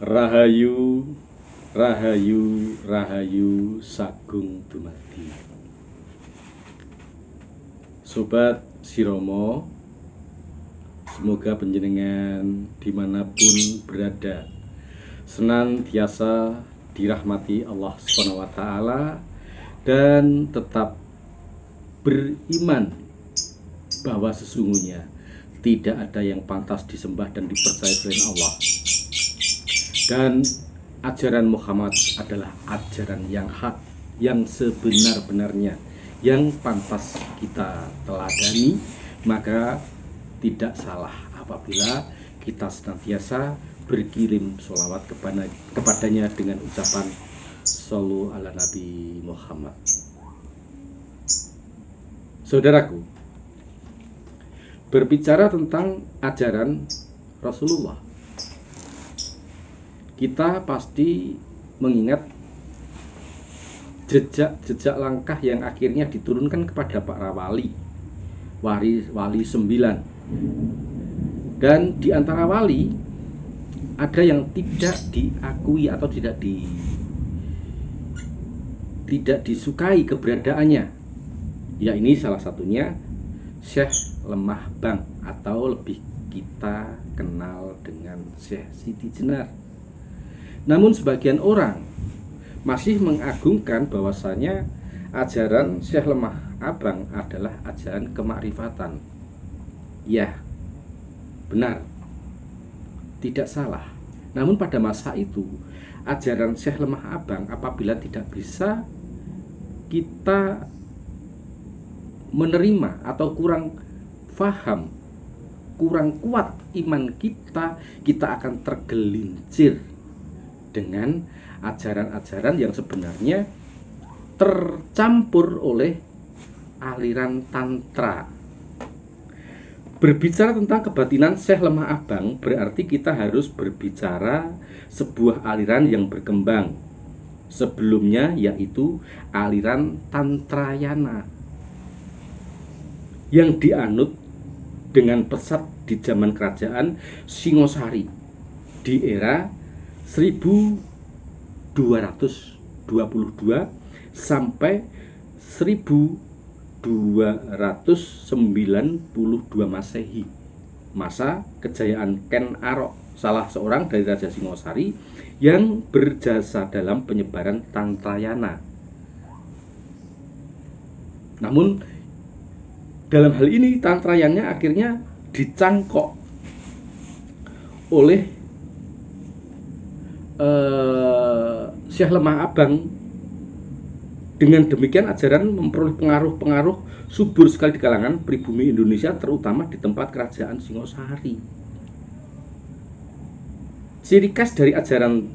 Rahayu, rahayu, rahayu sagung dumadi. Sobat Siromo, semoga panjenengan dimanapun berada senantiasa dirahmati Allah Subhanahu wa Ta'ala dan tetap beriman bahwa sesungguhnya tidak ada yang pantas disembah dan dipercaya selain Allah. Dan ajaran Muhammad adalah ajaran yang hak, yang sebenar-benarnya, yang pantas kita teladani. Maka tidak salah apabila kita senantiasa berkirim sholawat kepadanya dengan ucapan Shollu ala Nabi Muhammad. Saudaraku, berbicara tentang ajaran Rasulullah, kita pasti mengingat jejak langkah yang akhirnya diturunkan kepada para wali 9. Dan di antara wali ada yang tidak diakui atau tidak disukai keberadaannya. Ya, ini salah satunya Syekh Lemah Bang, atau lebih kita kenal dengan Syekh Siti Jenar. Namun sebagian orang masih mengagungkan bahwasanya ajaran Syekh Lemah Abang adalah ajaran kemakrifatan. Ya, benar, tidak salah. Namun pada masa itu ajaran Syekh Lemah Abang apabila tidak bisa kita menerima atau kurang faham, kurang kuat iman kita akan tergelincir dengan ajaran-ajaran yang sebenarnya tercampur oleh aliran tantra. Berbicara tentang kebatinan Syekh Lemah Abang berarti kita harus berbicara sebuah aliran yang berkembang sebelumnya, yaitu aliran Tantrayana yang dianut dengan pesat di zaman kerajaan Singosari di era 1222 sampai 1292 Masehi, masa kejayaan Ken Arok, salah seorang dari Raja Singosari yang berjasa dalam penyebaran Tantrayana. Namun dalam hal ini Tantrayana akhirnya dicangkok oleh Syekh Lemah Abang. Dengan demikian ajaran memperoleh pengaruh subur sekali di kalangan pribumi Indonesia, terutama di tempat kerajaan Singosari. Ciri khas dari ajaran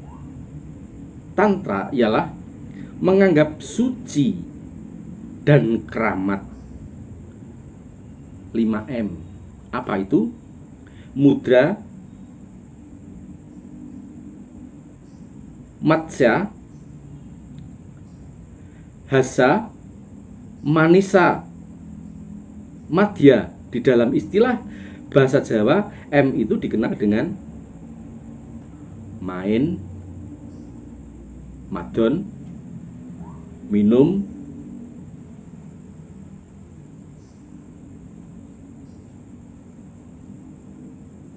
Tantra ialah menganggap suci dan keramat 5M. Apa itu? Mudra, Matsya, Hasa, Manisa, Madya. Di dalam istilah bahasa Jawa, M itu dikenal dengan main, madon, minum,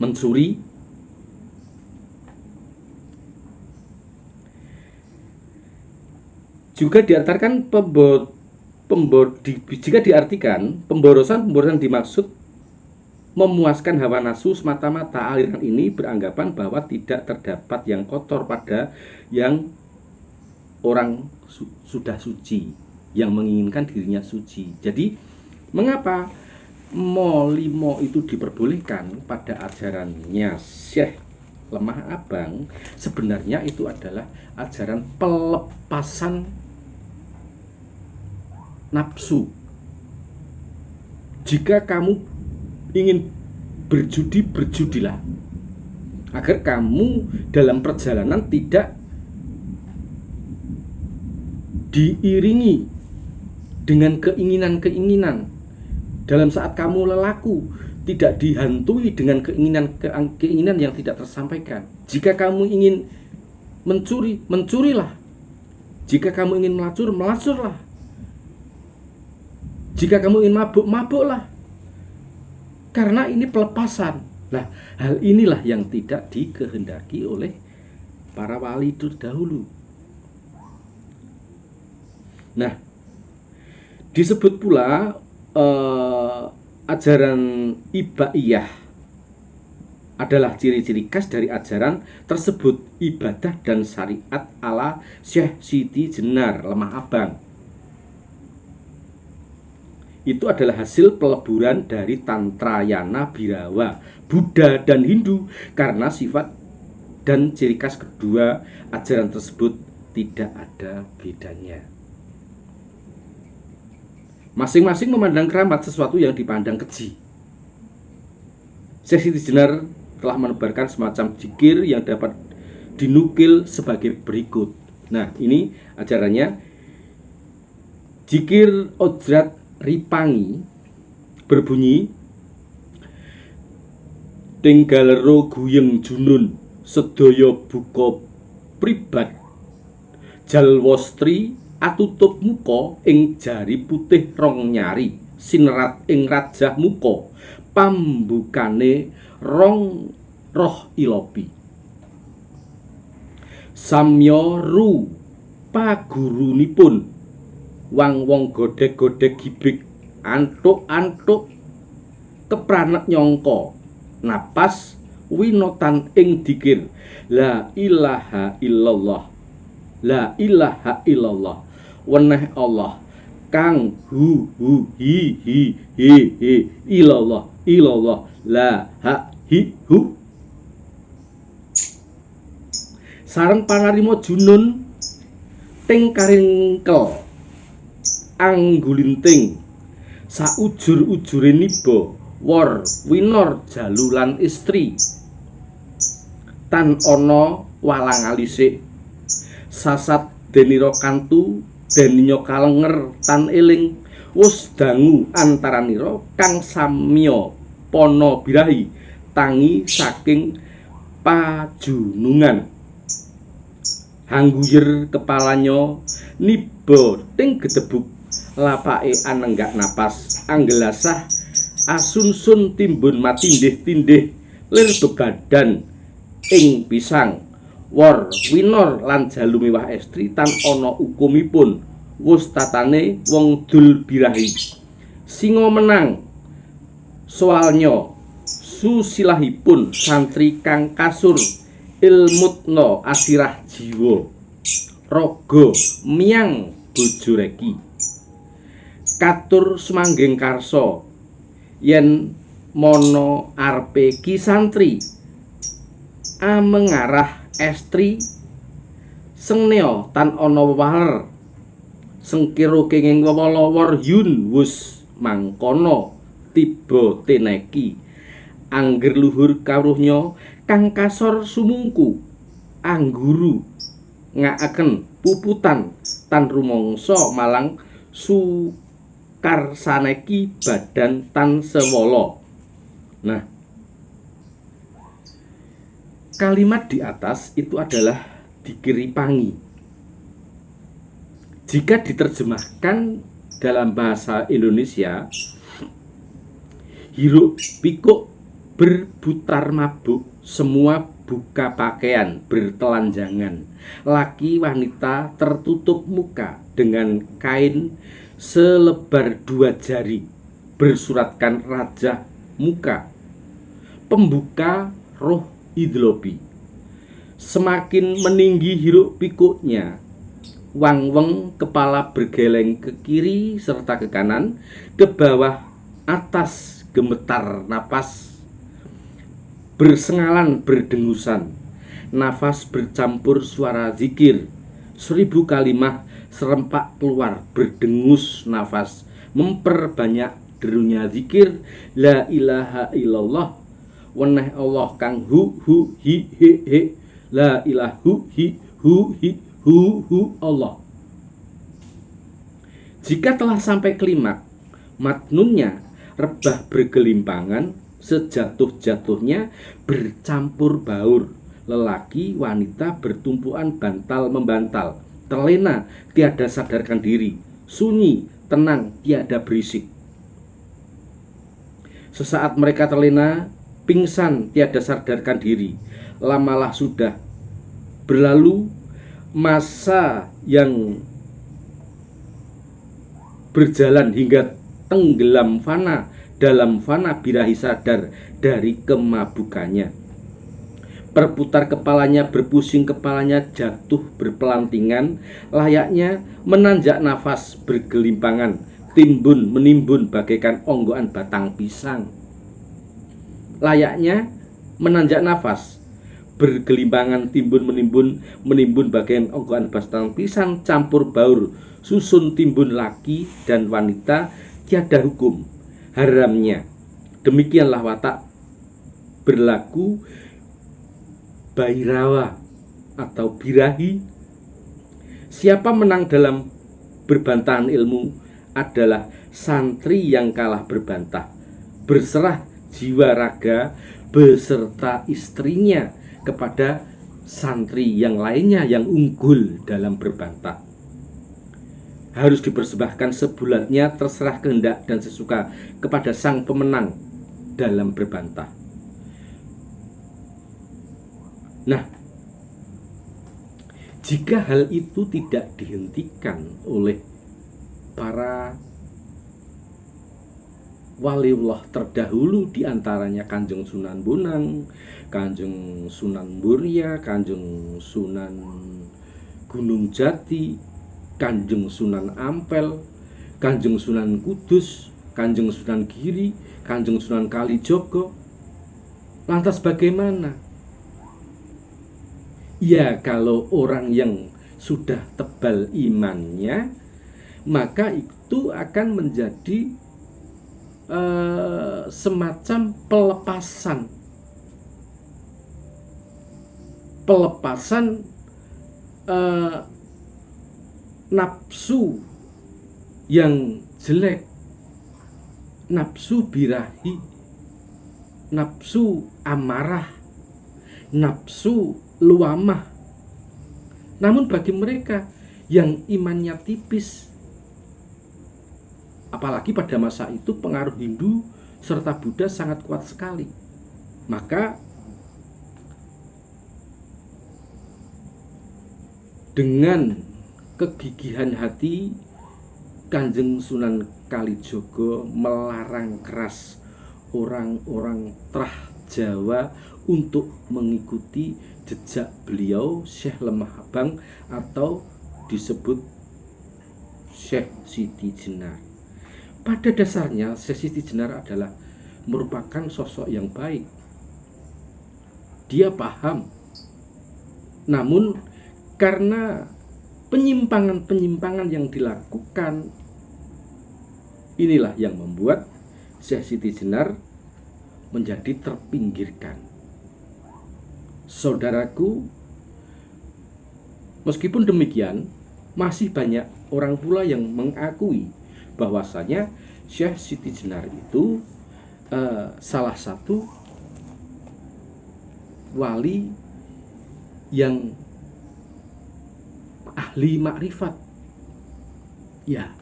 mensuri, juga diartikan jika diartikan pemborosan dimaksud memuaskan hawa nafsu semata-mata. Aliran ini beranggapan bahwa tidak terdapat yang kotor pada yang orang sudah suci, yang menginginkan dirinya suci. Jadi mengapa molimo itu diperbolehkan pada ajarannya Syekh Lemah Abang? Sebenarnya itu adalah ajaran pelepasan nafsu. Jika kamu ingin berjudi, berjudilah, agar kamu dalam perjalanan tidak diiringi dengan keinginan-keinginan. Dalam saat kamu lelaku, tidak dihantui dengan keinginan yang tidak tersampaikan. Jika kamu ingin mencuri, mencurilah. Jika kamu ingin melacur, melacurlah. Jika kamu ingin mabuk, mabuklah. Karena ini pelepasan. Nah, hal inilah yang tidak dikehendaki oleh para wali terdahulu. Nah, disebut pula ajaran ibaiyah adalah ciri-ciri khas dari ajaran tersebut, ibadah dan syariat ala Syekh Siti Jenar Lemah Abang. Itu adalah hasil peleburan dari Tantrayana Bhirawa, Buddha dan Hindu, karena sifat dan ciri khas kedua ajaran tersebut tidak ada bedanya. Masing-masing memandang keramat sesuatu yang dipandang keji. Syekh Siti Jenar telah menebarkan semacam zikir yang dapat dinukil sebagai berikut. Nah, ini ajarannya. Zikir Ojrat Ripangi berbunyi, Tenggalero guyeng junun sedaya buka pribad jalwostri atutup muka ing jari putih rong nyari sinerat ing rajah muka pambukane rong roh ilopi samya ru pagurunipun wang-wong godhek-godhek gibik antuk-antuk kepranet nyangka napas winotan ing dikir la ilaha illallah, la ilaha illallah, weneh Allah kang hu hi hi illallah illallah la ha hi hu. Sareng panarima junun ting karingkel anggulinting saujur-ujure niba wor winor jalulan istri tan ana walang alisik sasat denira kantu deninya kalenger tan eling wus dangu antaranira kang samya pana birahi tangi saking pajunungan hangguyer kepalanya niba ting gedebuk lapake anenggak napas anggelasah asun-sun timbun matindih-tindih lir begadan ing pisang wor winor lan jalu mewah estri tan ana ukumipun wus tatane wong dul birahi singa menang soalnya susilahipun santri kang kasur ilmutna asirah jiwa raga miyang bojo reki katur sumangging karsa yen mono arepe ki santri amengarah estri sengnea tan ana wewaler sengkira kenging wewala yun wus mangkono tiba teneki angger luhur kawruhnya kang kasor sumungku angguru ngakaken puputan tan rumangsa malang sukarsaneki badan tan sewala. Nah, kalimat di atas itu adalah dikiripangi. Jika diterjemahkan dalam bahasa Indonesia, hiruk pikuk berputar mabuk, semua buka pakaian bertelanjangan, laki wanita tertutup muka dengan kain selebar 2 jari, bersuratkan rajah muka, pembuka roh idlopi. Semakin meninggi hiruk pikuknya, wang-weng kepala bergeleng ke kiri serta ke kanan, ke bawah, atas, gemetar napas, bersengalan berdengusan, nafas bercampur suara zikir, 1000 kalimah serempak keluar berdengus nafas, memperbanyak derunya zikir la ilaha illallah, weneh Allah kang hu hi he la ilahu hi hu Allah. Jika telah sampai klimak, matnunnya rebah bergelimpangan, sejatuh-jatuhnya bercampur baur, Lelaki, wanita bertumpuan bantal membantal, terlena, tiada sadarkan diri, sunyi, tenang, tiada berisik. Sesaat mereka terlena, pingsan, tiada sadarkan diri. Lamalah sudah berlalu masa yang berjalan hingga tenggelam fana dalam fana birahi sadar dari kemabukannya. Perputar kepalanya, berpusing kepalanya, jatuh berpelantingan, layaknya menanjak nafas bergelimpangan, timbun menimbun bagaikan onggokan batang pisang. Layaknya menanjak nafas bergelimpangan, timbun menimbun bagaikan onggokan batang pisang, campur baur, susun timbun laki dan wanita, tiada hukum haramnya. Demikianlah watak berlaku Bhairawa atau birahi. Siapa menang dalam berbantahan ilmu adalah santri yang kalah berbantah, berserah jiwa raga beserta istrinya kepada santri yang lainnya yang unggul dalam berbantah. Harus dipersembahkan sebulatnya terserah kehendak dan sesuka kepada sang pemenang dalam berbantah. Nah, jika hal itu tidak dihentikan oleh para waliullah terdahulu, diantaranya Kanjeng Sunan Bonang, Kanjeng Sunan Muria, Kanjeng Sunan Gunung Jati, Kanjeng Sunan Ampel, Kanjeng Sunan Kudus, Kanjeng Sunan Giri, Kanjeng Sunan Kalijogo. Lantas bagaimana? Ya, kalau orang yang sudah tebal imannya, maka itu akan menjadi semacam pelepasan nafsu yang jelek, nafsu birahi, nafsu amarah, nafsu luamah. Namun bagi mereka yang imannya tipis, apalagi pada masa itu pengaruh Hindu serta Buddha sangat kuat sekali, maka dengan kegigihan hati Kanjeng Sunan Kalijogo melarang keras orang-orang Trah Jawa untuk mengikuti jejak beliau Syekh Lemah Abang atau disebut Syekh Siti Jenar. Pada dasarnya Syekh Siti Jenar adalah merupakan sosok yang baik. Dia paham. Namun karena penyimpangan-penyimpangan yang dilakukan, inilah yang membuat Syekh Siti Jenar menjadi terpinggirkan. Saudaraku, meskipun demikian, masih banyak orang pula yang mengakui bahwasanya Syekh Siti Jenar itu salah satu wali yang ahli makrifat. Ya,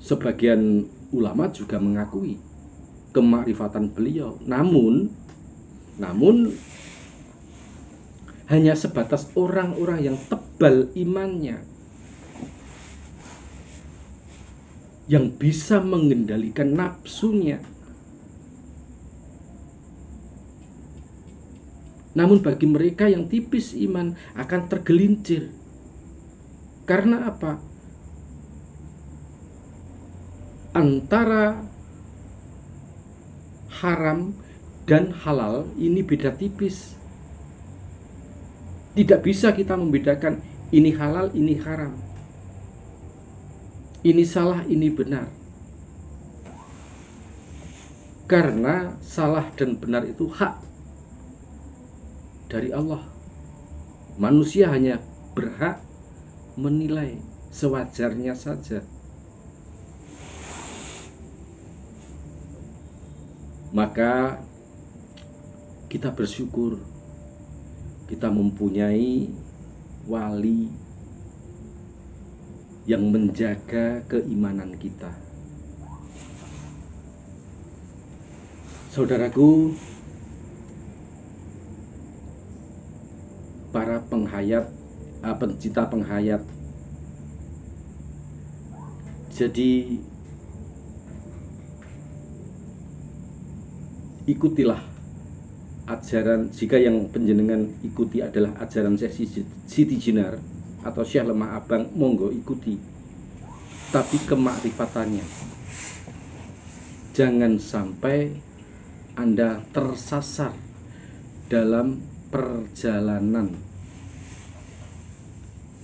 sebagian ulama juga mengakui kemakrifatan beliau. Namun hanya sebatas orang-orang yang tebal imannya, yang bisa mengendalikan nafsunya. Namun bagi mereka yang tipis iman akan tergelincir. Karena apa? Antara haram dan halal ini beda tipis. Tidak bisa kita membedakan ini halal, ini haram, ini salah, ini benar. Karena salah dan benar itu hak dari Allah. Manusia hanya berhak menilai sewajarnya saja. Maka Kita bersyukur kita mempunyai wali yang menjaga keimanan kita. Saudaraku, para penghayat, pencinta penghayat, jadi ikutilah ajaran, jika yang panjenengan ikuti adalah ajaran Syekh Siti Jenar atau Syekh Lemah Abang, monggo ikuti, tapi kemakrifatannya. Jangan sampai Anda tersasar dalam perjalanan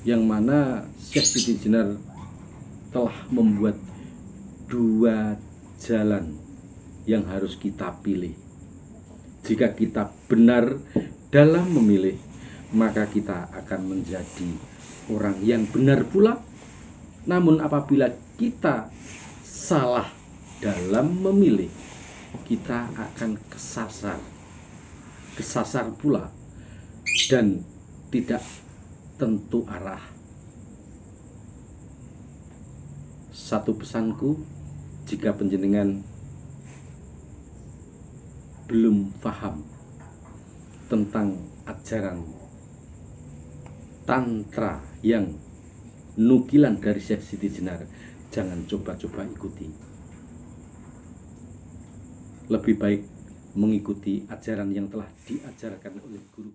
yang mana Syekh Siti Jenar telah membuat dua jalan yang harus kita pilih. Jika kita benar dalam memilih, maka kita akan menjadi orang yang benar pula. Namun apabila kita salah dalam memilih, kita akan kesasar pula dan tidak tentu arah. Satu pesanku, jika panjenengan belum paham tentang ajaran tantra yang nukilan dari Syekh Siti Jenar, jangan coba-coba ikuti. Lebih baik mengikuti ajaran yang telah diajarkan oleh guru